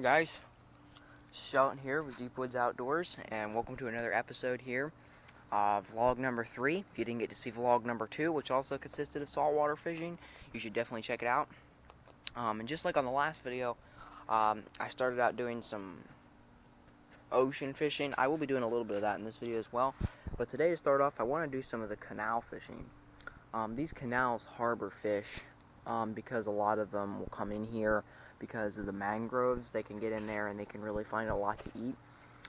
morning, guys. Sheldon here with Deep Woods Outdoors, and welcome to another episode here of vlog number 3. If you didn't get to see vlog number 2, which also consisted of saltwater fishing, you should definitely check it out. And just like on the last video, I started out doing some ocean fishing. I will be doing a little bit of that in this video as well. But today, to start off, I want to do some of the canal fishing. These canals harbor fish because a lot of them will come in here because of the mangroves. They can get in there and they can really find a lot to eat.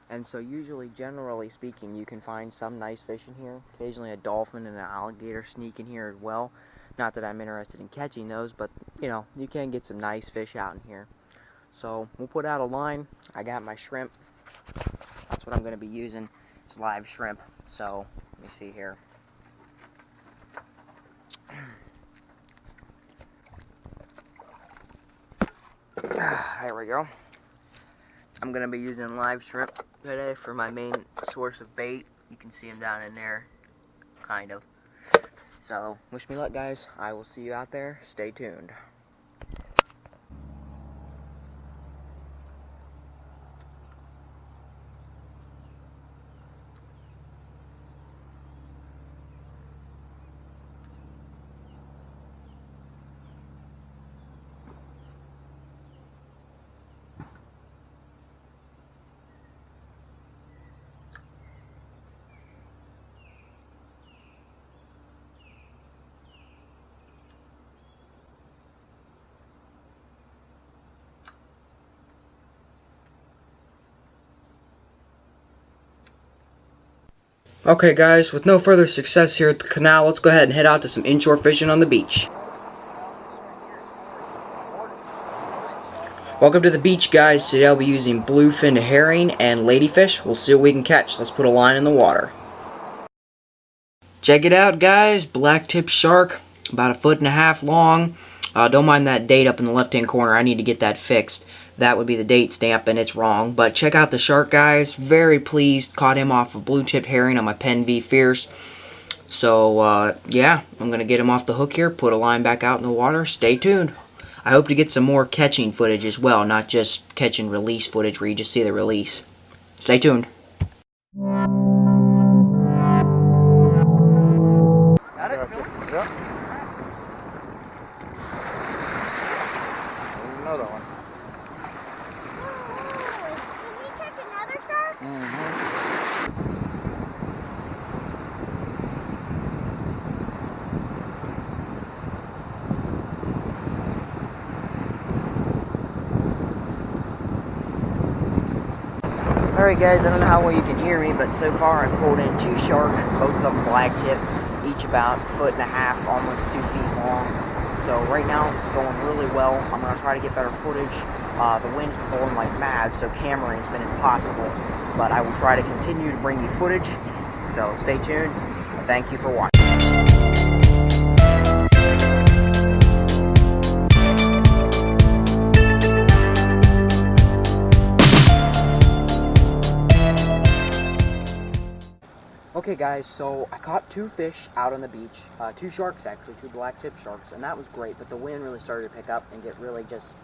And so usually, generally speaking, you can find some nice fish in here. Occasionally a dolphin and an alligator sneak in here as well. Not that I'm interested in catching those, but you know, you can get some nice fish out in here. So we'll put out a line. I got my shrimp. That's what I'm going to be using. It's live shrimp. So let me see here. There we go. I'm going to be using live shrimp today for my main source of bait. You can see them down in there, kind of. So, wish me luck, guys. I will see you out there. Stay tuned. Okay, guys, with no further success here at the canal, let's go ahead and head out to some inshore fishing on the beach. Welcome to the beach, guys. Today I'll be using bluefin herring and ladyfish. We'll see what we can catch. Let's put a line in the water. Check it out, guys. Black tip shark, about 1.5 feet long. Don't mind that date up in the left-hand corner. I need to get that fixed. That would be the date stamp, and it's wrong. But check out the shark, guys. Very pleased. Caught him off a blue-tipped herring on my Pen V Fierce. So, yeah, I'm going to get him off the hook here, put a line back out in the water. Stay tuned. I hope to get some more catching footage as well, not just catch and release footage where you just see the release. Stay tuned. Got it? Yep. Another one. Did we catch another shark? Alright, guys, I don't know how well you can hear me, but so far I've pulled in 2 shark, both of them black tip, each about 1.5 feet, almost 2 feet long. So right now it's going really well. I'm going to try to get better footage. The wind's been blowing like mad, so cameraing's been impossible. But I will try to continue to bring you footage. So stay tuned, and thank you for watching. Okay, guys, so I caught 2 fish out on the beach, 2 sharks actually, 2 black tip sharks, and that was great, but the wind really started to pick up and get really just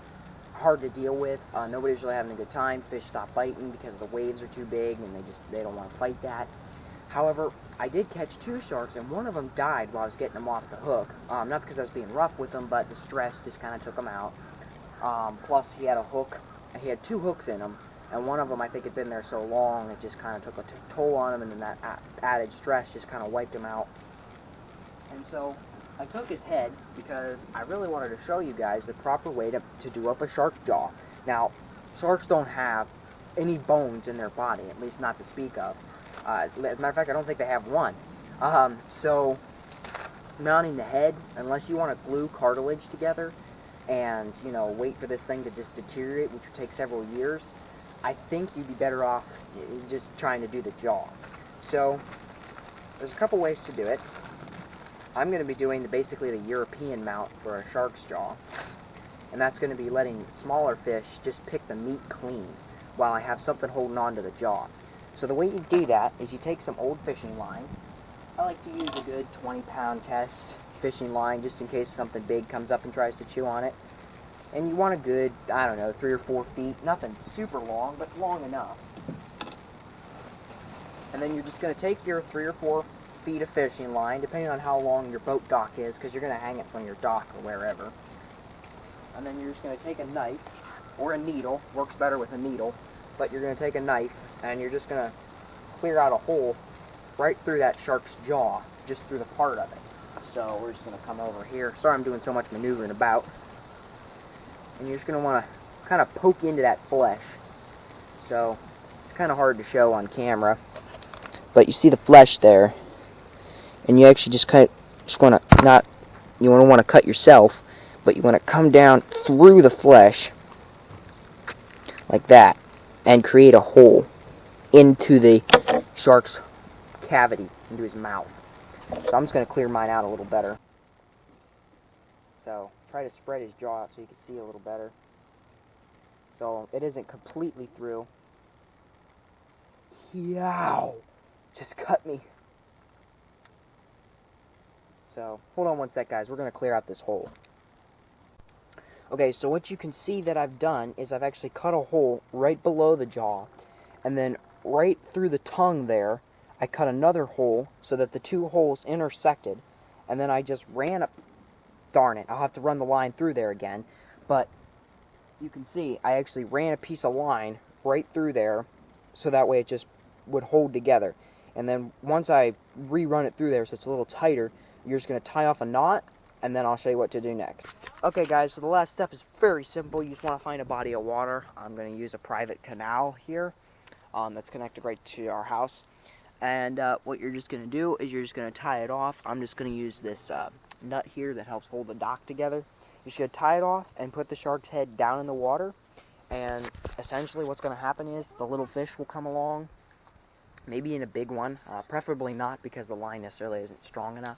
hard to deal with. Nobody was really having a good time. Fish stopped biting because the waves are too big and they don't want to fight that. However, I did catch 2 sharks, and one of them died while I was getting them off the hook. Not because I was being rough with them, but the stress just kind of took them out. Plus, he had a hook. He had 2 hooks in him. And one of them, I think, had been there so long, it just kind of took a toll on him, and then that added stress just kind of wiped him out. And so I took his head because I really wanted to show you guys the proper way to do up a shark jaw. Now, sharks don't have any bones in their body, at least not to speak of. As a matter of fact, I don't think they have one. So mounting the head, unless you want to glue cartilage together and, you know, wait for this thing to just deteriorate, which would take several years, I think you'd be better off just trying to do the jaw. So there's a couple ways to do it. I'm going to be doing basically the European mount for a shark's jaw, and that's going to be letting smaller fish just pick the meat clean while I have something holding on to the jaw. So the way you do that is you take some old fishing line. I like to use a good 20-pound test fishing line just in case something big comes up and tries to chew on it. And you want a good, I don't know, 3 or 4 feet. Nothing super long, but long enough. And then you're just going to take your 3 or 4 feet of fishing line, depending on how long your boat dock is, because you're going to hang it from your dock or wherever. And then you're just going to take a knife, or a needle, works better with a needle, but you're going to take a knife, and you're just going to clear out a hole right through that shark's jaw, just through the part of it. So we're just going to come over here. Sorry I'm doing so much maneuvering about. And you're just going to want to kind of poke into that flesh. So it's kind of hard to show on camera, but you see the flesh there, and you actually just want to not, you don't want to cut yourself, but you want to come down through the flesh like that and create a hole into the shark's cavity, into his mouth. So I'm just going to clear mine out a little better. So try to spread his jaw out so you can see a little better. So it isn't completely through. Yow! Just cut me. So hold on one sec, guys. We're going to clear out this hole. Okay, so what you can see that I've done is I've actually cut a hole right below the jaw, and then right through the tongue there, I cut another hole so that the two holes intersected, and then I just ran up. Darn it, I'll have to run the line through there again, but you can see I actually ran a piece of line right through there, so that way it just would hold together. And then once I rerun it through there so it's a little tighter, you're just going to tie off a knot, and then I'll show you what to do next. Okay guys, so the last step is very simple. You just want to find a body of water. I'm going to use a private canal here that's connected right to our house. And what you're just going to do is you're just going to tie it off. I'm just going to use this nut here that helps hold the dock together. You're just going to tie it off and put the shark's head down in the water. And essentially what's going to happen is the little fish will come along, maybe in a big one, preferably not because the line necessarily isn't strong enough.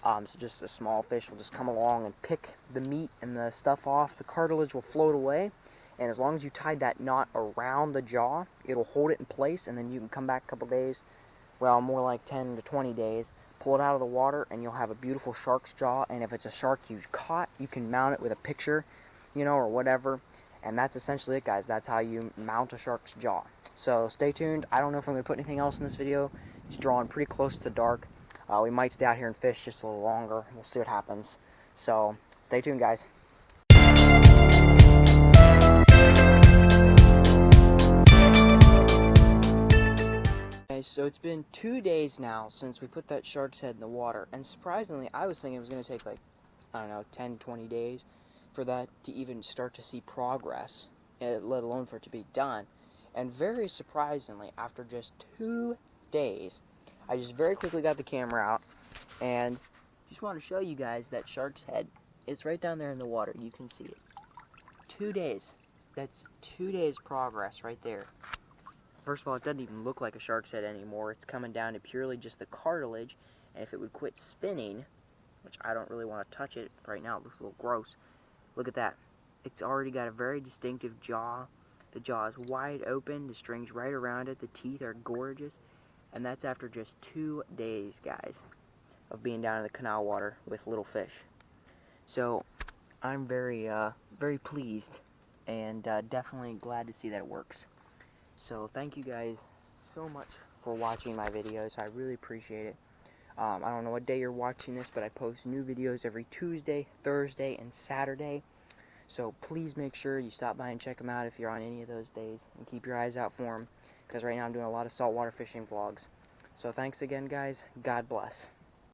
So just a small fish will just come along and pick the meat and the stuff off. The cartilage will float away, and as long as you tied that knot around the jaw, it'll hold it in place, and then you can come back a couple days, well, more like 10 to 20 days, pull it out of the water, and you'll have a beautiful shark's jaw. And if it's a shark you caught, you can mount it with a picture, you know, or whatever. And that's essentially it, guys. That's how you mount a shark's jaw. So stay tuned. I don't know if I'm going to put anything else in this video. It's drawing pretty close to dark. We might stay out here and fish just a little longer. We'll see what happens. So stay tuned, guys. Okay, so it's been 2 days now since we put that shark's head in the water. And surprisingly, I was thinking it was going to take like, I don't know, 10, 20 days for that to even start to see progress, let alone for it to be done. And very surprisingly, after just 2 days, I just very quickly got the camera out and just want to show you guys that shark's head. It's right down there in the water. You can see it. 2 days. That's 2 days progress right there. First of all, it doesn't even look like a shark's head anymore. It's coming down to purely just the cartilage. And if it would quit spinning, which I don't really want to touch it right now, it looks a little gross. Look at that. It's already got a very distinctive jaw. The jaw is wide open. The string's right around it. The teeth are gorgeous. And that's after just 2 days, guys, of being down in the canal water with little fish. So I'm very pleased and definitely glad to see that it works. So thank you guys so much for watching my videos. I really appreciate it. I don't know what day you're watching this, but I post new videos every Tuesday, Thursday, and Saturday. So please make sure you stop by and check them out if you're on any of those days, and keep your eyes out for them, because right now I'm doing a lot of saltwater fishing vlogs. So thanks again, guys. God bless.